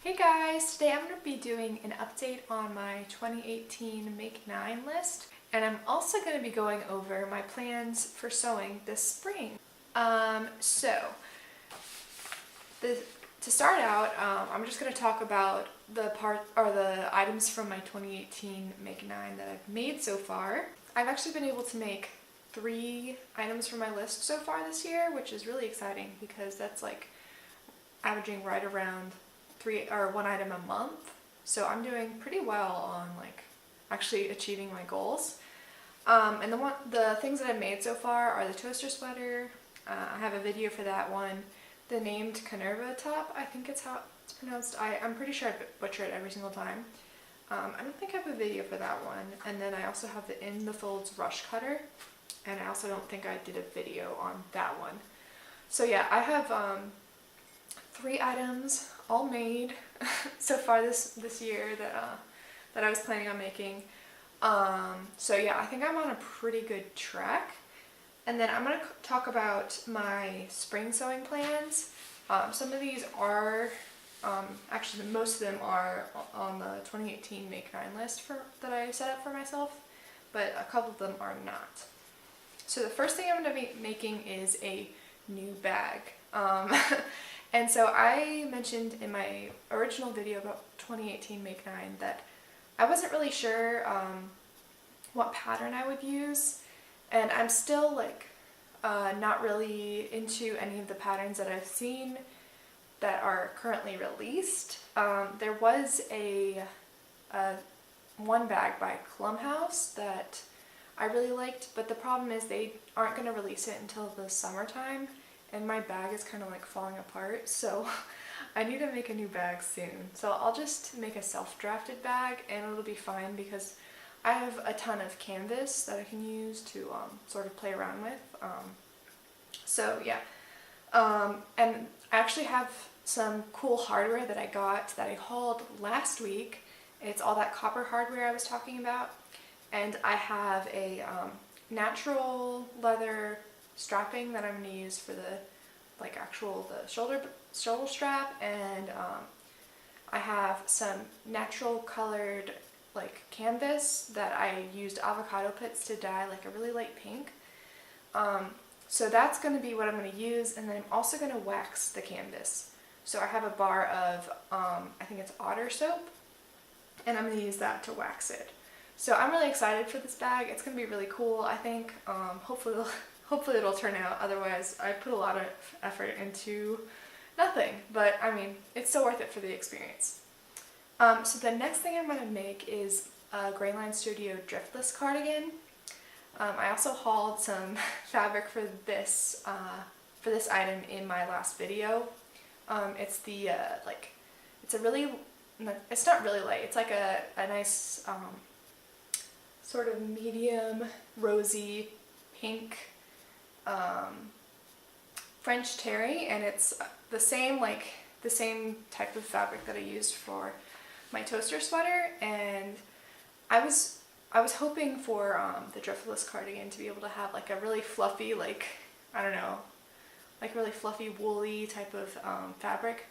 Hey guys, today I'm going to be doing an update on my 2018 Make 9 list, and I'm also going to be going over my plans for sewing this spring. To start out, I'm just going to talk about the items from my 2018 Make 9 that I've made so far. I've actually been able to make 3 items from my list so far this year, which is really exciting because that's like averaging right around 1 item a month. So I'm doing pretty well on like actually achieving my goals. And the things that I've made so far are the toaster sweater. I have a video for that one. The named Canerva top, I think it's how it's pronounced. I'm pretty sure I butcher it every single time. I don't think I have a video for that one. And then I also have the In the Folds rush cutter, and I also don't think I did a video on that one. So yeah, I have 3 items all made so far this year that I was planning on making. So yeah, I think I'm on a pretty good track. And then I'm going to talk about my spring sewing plans. Some of these are, actually most of them are on the 2018 Make 9 list that I set up for myself, but a couple of them are not. So the first thing I'm going to be making is a new bag. And so I mentioned in my original video about 2018 Make 9 that I wasn't really sure what pattern I would use, and I'm still like not really into any of the patterns that I've seen that are currently released. There was one bag by Clumhouse that I really liked, but the problem is they aren't going to release it until the summertime, and my bag is kind of like falling apart, so I need to make a new bag soon. So I'll just make a self-drafted bag and it'll be fine because I have a ton of canvas that I can use to sort of play around with. So yeah, and I actually have some cool hardware that I got that I hauled last week. It's all that copper hardware I was talking about, and I have a natural leather strapping that I'm going to use for the shoulder strap, and I have some natural colored like canvas that I used avocado pits to dye like a really light pink. So that's going to be what I'm going to use, and then I'm also going to wax the canvas. So I have a bar of I think it's otter soap, and I'm going to use that to wax it. So I'm really excited for this bag. It's going to be really cool, I think. Hopefully it'll turn out. Otherwise, I put a lot of effort into nothing. But I mean, it's still worth it for the experience. So the next thing I'm going to make is a Greyline Studio Driftless cardigan. I also hauled some fabric for this item in my last video. It's the it's not really light. It's like a nice sort of medium rosy pink French terry, and it's the same type of fabric that I used for my toaster sweater. And I was hoping for the driftless cardigan to be able to have like a really fluffy, like I don't know, like really fluffy woolly type of fabric.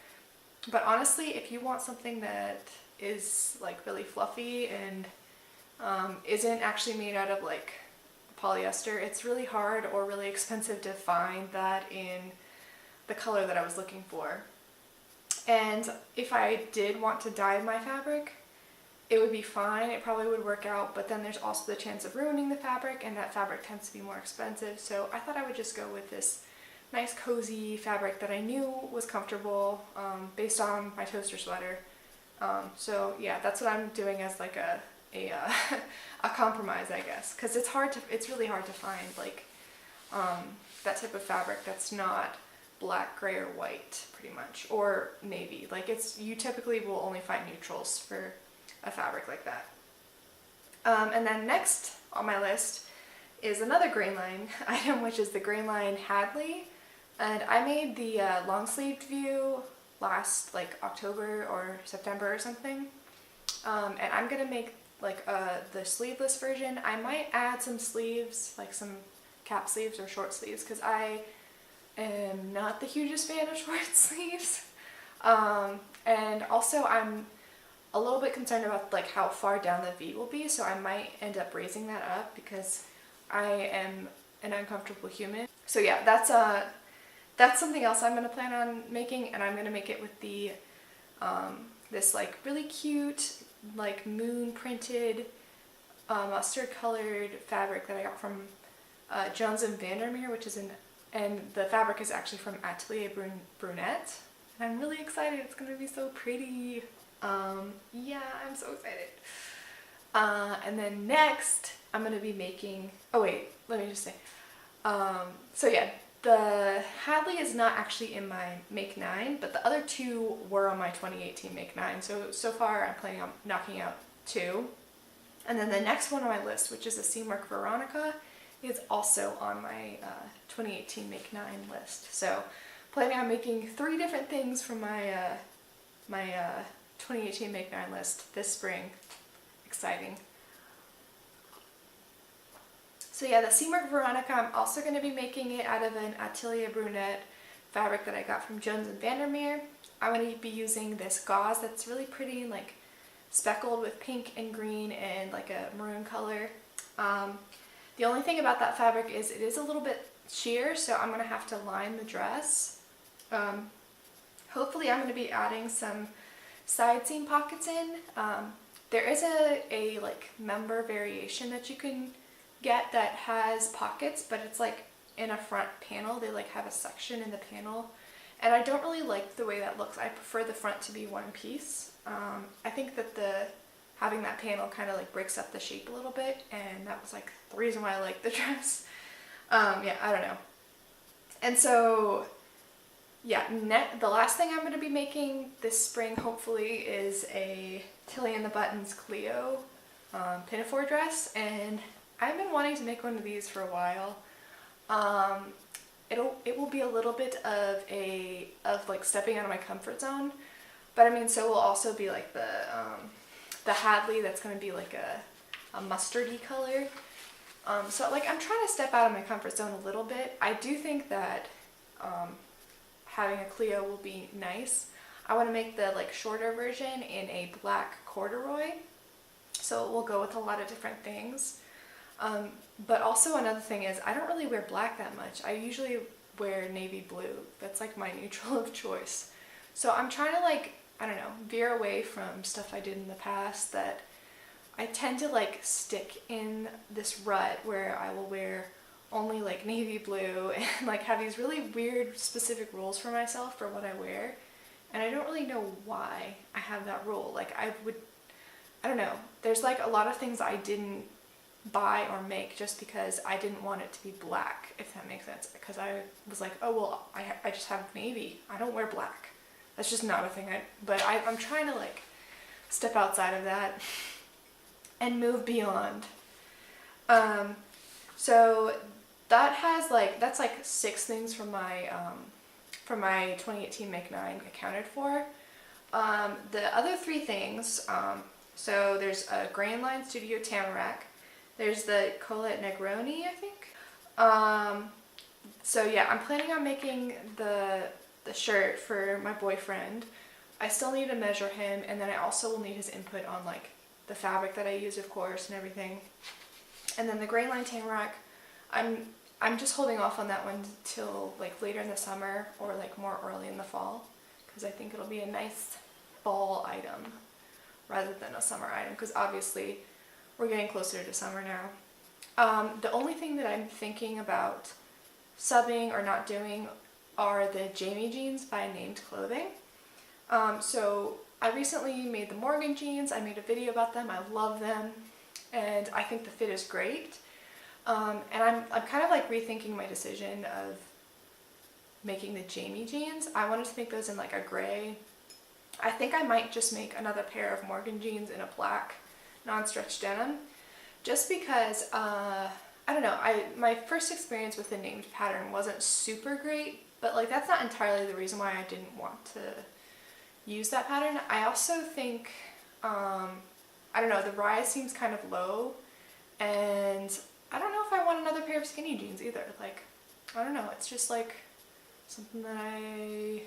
But honestly, if you want something that is like really fluffy and isn't actually made out of like polyester, it's really hard or really expensive to find that in the color that I was looking for. And if I did want to dye my fabric, it would be fine, it probably would work out, but then there's also the chance of ruining the fabric, and that fabric tends to be more expensive. So I thought I would just go with this nice cozy fabric that I knew was comfortable based on my toaster sweater. So yeah, that's what I'm doing as like a compromise, I guess, because it's really hard to find like that type of fabric that's not black, gray, or white, pretty much, or navy. Like you typically will only find neutrals for a fabric like that. And then next on my list is another Greyline item, which is the Greyline Hadley, and I made the long sleeved view last like October or September or something, and I'm gonna make like the sleeveless version. I might add some sleeves, like some cap sleeves or short sleeves, because I am not the hugest fan of short sleeves. And also I'm a little bit concerned about like how far down the V will be, so I might end up raising that up because I am an uncomfortable human. So yeah, that's something else I'm gonna plan on making, and I'm gonna make it with the this like really cute like moon printed mustard colored fabric that I got from Jones and Vandermeer, which is and the fabric is actually from Atelier Brunette. And I'm really excited, it's gonna be so pretty. Yeah, I'm so excited. And then next I'm gonna be making, oh wait, let me just say, so yeah, the Hadley is not actually in my Make 9, but the other two were on my 2018 Make 9. So far I'm planning on knocking out 2. And then the next one on my list, which is the Seamwork Veronica, is also on my 2018 Make 9 list. So planning on making 3 different things from my my 2018 Make 9 list this spring. Exciting. So yeah, the Seamwork Veronica, I'm also going to be making it out of an Atelier Brunette fabric that I got from Jones and Vandermeer. I'm going to be using this gauze that's really pretty, like speckled with pink and green and like a maroon color. The only thing about that fabric is it is a little bit sheer, so I'm going to have to line the dress. Hopefully I'm going to be adding some side seam pockets in. There is a like member variation that you can get that has pockets, but it's like in a front panel. They like have a section in the panel, and I don't really like the way that looks. I prefer the front to be one piece. I think that having that panel kind of like breaks up the shape a little bit, and that was like the reason why I like the dress. Yeah, I don't know. And so yeah, the last thing I'm going to be making this spring hopefully is a Tilly and the Buttons Cleo pinafore dress, and I've been wanting to make one of these for a while. It will be a little bit of like stepping out of my comfort zone, but I mean, so will also be like the Hadley that's going to be like a mustardy color. So like I'm trying to step out of my comfort zone a little bit. I do think that having a Cleo will be nice. I want to make the like shorter version in a black corduroy, so it will go with a lot of different things. But also another thing is I don't really wear black that much. I usually wear navy blue. That's like my neutral of choice. So I'm trying to like, I don't know, veer away from stuff I did in the past that I tend to like stick in this rut where I will wear only like navy blue and like have these really weird specific rules for myself for what I wear. And I don't really know why I have that rule. Like I don't know. There's like a lot of things I didn't buy or make just because I didn't want it to be black, if that makes sense. Because I was like, oh well, I just have navy. I don't wear black. That's just not a thing. But I'm trying to like step outside of that and move beyond. So that's like 6 things from my 2018 Make 9 accounted for. The other 3 things, so there's a Grainline Studio Tamarack. There's the Colette Negroni, I think. So yeah, I'm planning on making the shirt for my boyfriend. I still need to measure him, and then I also will need his input on like the fabric that I use, of course, and everything. And then the Grainline Tamarack, I'm just holding off on that one till like later in the summer or like more early in the fall, because I think it'll be a nice fall item rather than a summer item, because obviously we're getting closer to summer now. The only thing that I'm thinking about subbing or not doing are the Jamie jeans by Named Clothing. So I recently made the Morgan jeans. I made a video about them. I love them, and I think the fit is great. And I'm kind of like rethinking my decision of making the Jamie jeans. I wanted to make those in like a gray. I think I might just make another pair of Morgan jeans in a black non-stretch denim, just because I don't know, my first experience with the Named pattern wasn't super great, but like that's not entirely the reason why I didn't want to use that pattern. I also think I don't know, the rise seems kind of low, and I don't know if I want another pair of skinny jeans either. Like, I don't know, it's just like something that I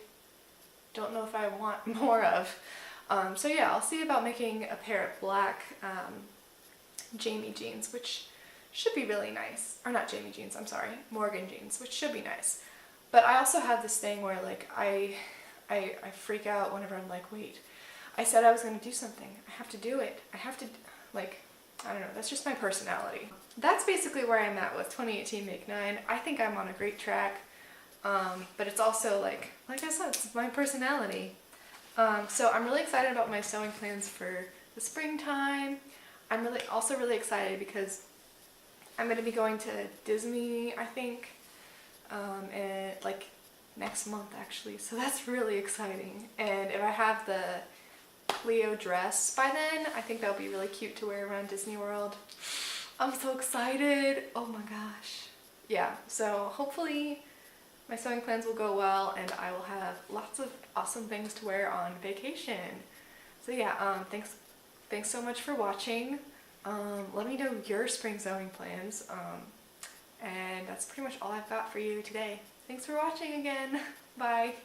don't know if I want more of. So yeah, I'll see about making a pair of black Jamie jeans, which should be really nice. Or not Jamie jeans, I'm sorry, Morgan jeans, which should be nice. But I also have this thing where like I freak out whenever I'm like, wait, I said I was going to do something. I have to do it. I have to, like, I don't know, that's just my personality. That's basically where I'm at with 2018 Make 9. I think I'm on a great track, but it's also like I said, it's my personality. So I'm really excited about my sewing plans for the springtime. I'm also really excited because I'm going to be going to Disney, I think, and like next month actually, so that's really exciting. And if I have the Cleo dress by then, I think that'll be really cute to wear around Disney World. I'm so excited, oh my gosh. Yeah, so hopefully my sewing plans will go well and I will have lots of awesome things to wear on vacation. So yeah, thanks so much for watching. Let me know your spring sewing plans. And that's pretty much all I've got for you today. Thanks for watching again. Bye.